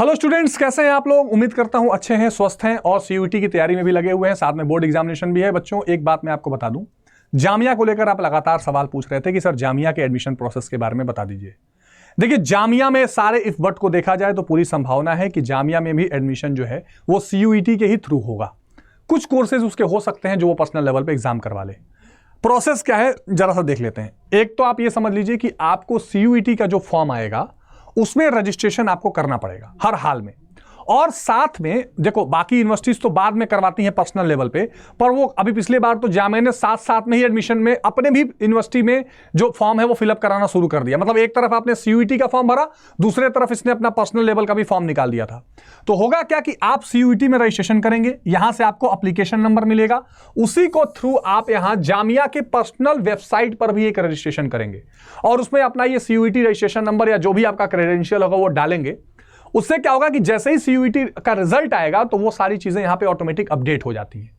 Hello students, कैसे हैं आप लोग। उम्मीद करता हूं अच्छे हैं, स्वस्थ हैं और सीयूईटी की तैयारी में भी लगे हुए हैं। साथ में बोर्ड एग्जामिनेशन भी है। बच्चों, एक बात मैं आपको बता दूं, जामिया को लेकर आप लगातार सवाल पूछ रहे थे कि सर जामिया के एडमिशन प्रोसेस के बारे में बता दीजिए। देखिए, जामिया में सारे इफ बट को देखा जाए तो पूरी संभावना है कि जामिया में भी एडमिशन जो है वो सीयूईटी के ही थ्रू होगा। कुछ कोर्सेज उसके हो सकते हैं जो वो पर्सनल लेवल पे एग्जाम करवा ले। प्रोसेस क्या है जरा सा देख लेते हैं। एक तो आप ये समझ लीजिए कि आपको सीयूईटी का जो फॉर्म आएगा उसमें रजिस्ट्रेशन आपको करना पड़ेगा हर हाल में। और साथ में देखो, बाकी यूनिवर्सिटीज तो बाद में करवाती हैं पर्सनल लेवल पे, पर वो अभी पिछले बार तो जामिया ने साथ साथ में ही एडमिशन में अपने भी यूनिवर्सिटी में जो फॉर्म है वो फिलअप कराना शुरू कर दिया। मतलब एक तरफ आपने सीयूईटी का फॉर्म भरा, दूसरे तरफ इसने अपना पर्सनल लेवल का भी फॉर्म निकाल दिया था। तो होगा क्या कि आप सीयूईटी में रजिस्ट्रेशन करेंगे, यहां से आपको एप्लीकेशन नंबर मिलेगा, उसी को थ्रू आप यहां जामिया के पर्सनल वेबसाइट पर भी एक रजिस्ट्रेशन करेंगे और उसमें अपना ये सीयूईटी रजिस्ट्रेशन नंबर या जो भी आपका क्रेडेंशियल होगा वो डालेंगे। उससे क्या होगा कि जैसे ही सीयूईटी का रिजल्ट आएगा तो वो सारी चीजें यहां पे ऑटोमेटिक अपडेट हो जाती हैं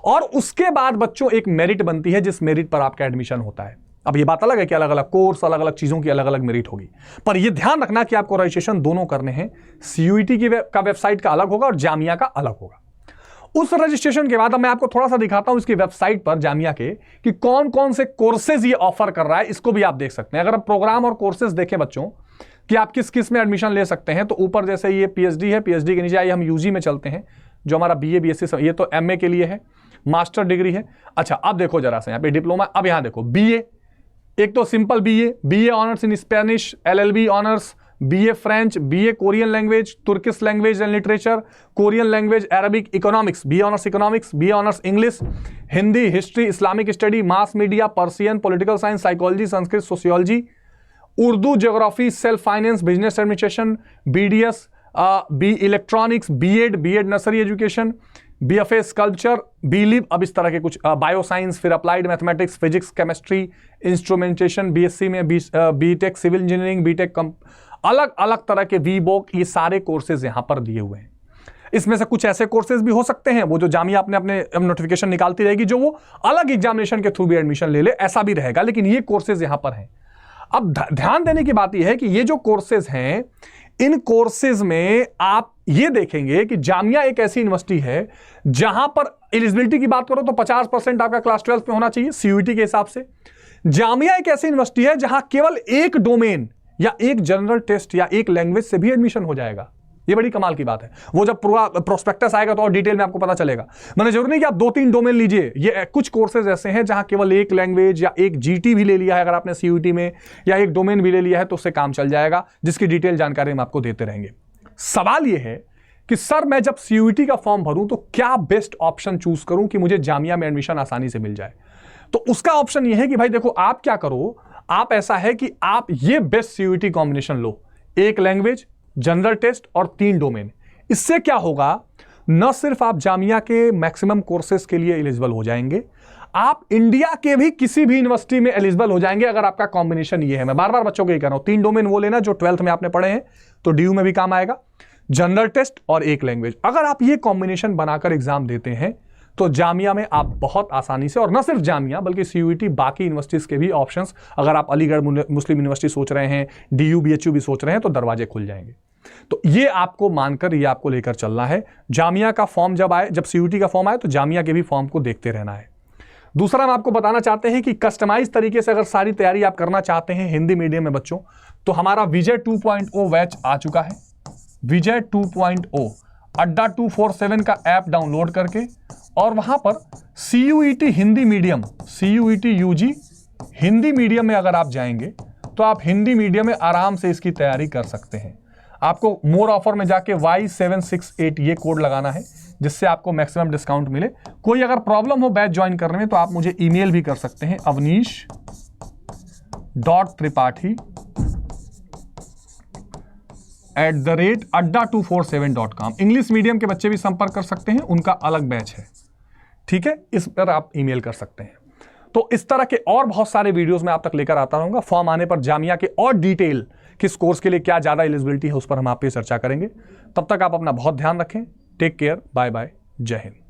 और उसके बाद बच्चों एक मेरिट बनती है जिस मेरिट पर आपका एडमिशन होता है। अब ये बात अलग है कि अलग अलग कोर्स, अलग अलग चीजों की अलग अलग मेरिट होगी, पर यह ध्यान रखना कि आपको रजिस्ट्रेशन दोनों करने हैं। सीयूईटी का वेबसाइट का अलग होगा और जामिया का अलग होगा। उस रजिस्ट्रेशन के बाद अब मैं आपको थोड़ा सा दिखाता हूं इसकी वेबसाइट पर जामिया के कि कौन कौन से कोर्सेज ये ऑफर कर रहा है। इसको भी आप देख सकते हैं। अगर आप प्रोग्राम और कोर्सेज देखें बच्चों कि आप किस किस में एडमिशन ले सकते हैं, तो ऊपर जैसे ये पीएचडी है, पीएचडी के नीचे आइए हम यूजी में चलते हैं, जो हमारा बीए बीएससी, ये तो एमए के लिए है, मास्टर डिग्री है। अच्छा, अब देखो जरा सा यहाँ पे डिप्लोमा। अब यहाँ देखो बीए, एक तो simple BA honours in Spanish, LLB honours, BA French, BA Korean language, Turkish language and literature, Korean language, Arabic, economics, BA honours English, Hindi, history, Islamic study, mass media, Persian, political science, psychology, Sanskrit, sociology, Urdu, geography, self finance, business administration, BDS, B electronics, BEd nursery education, BFA sculpture, BLib, अब इस तरह के कुछ bio science, फिर applied mathematics, physics, chemistry, instrumentation, BSc में BTech civil engineering, BTech अलग अलग तरह के वीबोक, ये सारे कोर्सेज यहां पर दिए हुए हैं। इसमें से कुछ ऐसे कोर्सेज भी हो सकते हैं वो जो जामिया अपने नोटिफिकेशन निकालती रहेगी, जो वो अलग एग्जामिनेशन के थ्रू भी एडमिशन ले ले, ऐसा भी रहेगा, लेकिन ये कोर्सेज यहां पर हैं। अब ध्यान देने की बात यह है कि ये जो कोर्सेज हैं, इन कोर्सेज में आप ये देखेंगे कि जामिया एक ऐसी यूनिवर्सिटी है जहां पर एलिजिबिलिटी की बात करो तो 50% आपका क्लास 12 में होना चाहिए सीयूईटी के हिसाब से। जामिया एक ऐसी यूनिवर्सिटी है जहां केवल एक डोमेन या एक जनरल टेस्ट या एक लैंग्वेज से भी एडमिशन हो जाएगा। ये बड़ी कमाल की बात है। वो जब पूरा प्रोस्पेक्टस आएगा तो और डिटेल में आपको पता चलेगा। मैंने जरूर नहीं कि आप 2-3 डोमेन लीजिए। ये कुछ कोर्सेज ऐसे हैं जहां केवल एक लैंग्वेज या एक जीटी भी ले लिया है अगर आपने सीयूईटी में, या एक डोमेन भी ले लिया है तो उससे काम चल जाएगा, जिसकी डिटेल जानकारी हम आपको देते रहेंगे। सवाल यह है कि सर मैं जब सीयूईटी का फॉर्म भरूं तो क्या बेस्ट ऑप्शन चूज करूं कि मुझे जामिया में एडमिशन आसानी से मिल जाए। तो उसका ऑप्शन यह है कि भाई देखो, आप क्या करो, आप ऐसा है कि आप ये बेस्ट सीयूईटी कॉम्बिनेशन लो, एक लैंग्वेज, जनरल टेस्ट और 3 डोमेन। इससे क्या होगा, न सिर्फ आप जामिया के मैक्सिमम कोर्सेज के लिए एलिजिबल हो जाएंगे, आप इंडिया के भी किसी भी यूनिवर्सिटी में एलिजिबल हो जाएंगे अगर आपका कॉम्बिनेशन ये है। मैं बार बार बच्चों को ये कह रहा हूं, 3 डोमेन वो लेना जो 12th में आपने पढ़े हैं, तो डीयू में भी काम आएगा, जनरल टेस्ट और एक लैंग्वेज। अगर आप ये कॉम्बिनेशन बनाकर एग्जाम देते हैं तो जामिया में आप बहुत आसानी से, और न सिर्फ जामिया बल्कि सीयूईटी बाकी यूनिवर्सिटीज के भी ऑप्शंस, अगर आप अलीगढ़ मुस्लिम यूनिवर्सिटी सोच रहे हैं, डीयू बीएचयू भी सोच रहे हैं, तो दरवाजे खुल जाएंगे। तो ये आपको मानकर, ये आपको लेकर चलना है। जामिया का फॉर्म जब सीयूईटी का फॉर्म आए तो जामिया के भी फॉर्म को देखते रहना है। दूसरा हम आपको बताना चाहते हैं कि कस्टमाइज तरीके से अगर सारी तैयारी आप करना चाहते हैं हिंदी मीडियम में बच्चों, तो हमारा विजय 2.0 बैच आ चुका है। विजय 2.0 अड्डा 247 का ऐप डाउनलोड करके, और वहां पर CUET Hindi medium, CUET UG Hindi medium में अगर आप जाएंगे तो आप हिंदी मीडियम में आराम से इसकी तैयारी कर सकते हैं। आपको मोर ऑफर में जाके Y768 ये कोड लगाना है जिससे आपको मैक्सिमम डिस्काउंट मिले। कोई अगर प्रॉब्लम हो बैच ज्वाइन करने में तो आप मुझे ईमेल भी कर सकते हैं, avnish.tripathi@adda247.com। इंग्लिश मीडियम के बच्चे भी संपर्क कर सकते हैं, उनका अलग बैच है, ठीक है, इस पर आप ईमेल कर सकते हैं। तो इस तरह के और बहुत सारे वीडियोस मैं आप तक लेकर आता रहूंगा। फॉर्म आने पर जामिया के और डिटेल, किस कोर्स के लिए क्या ज्यादा एलिजिबिलिटी है, उस पर हम आप पे चर्चा करेंगे। तब तक आप अपना बहुत ध्यान रखें। टेक केयर, बाय बाय, जय हिंद।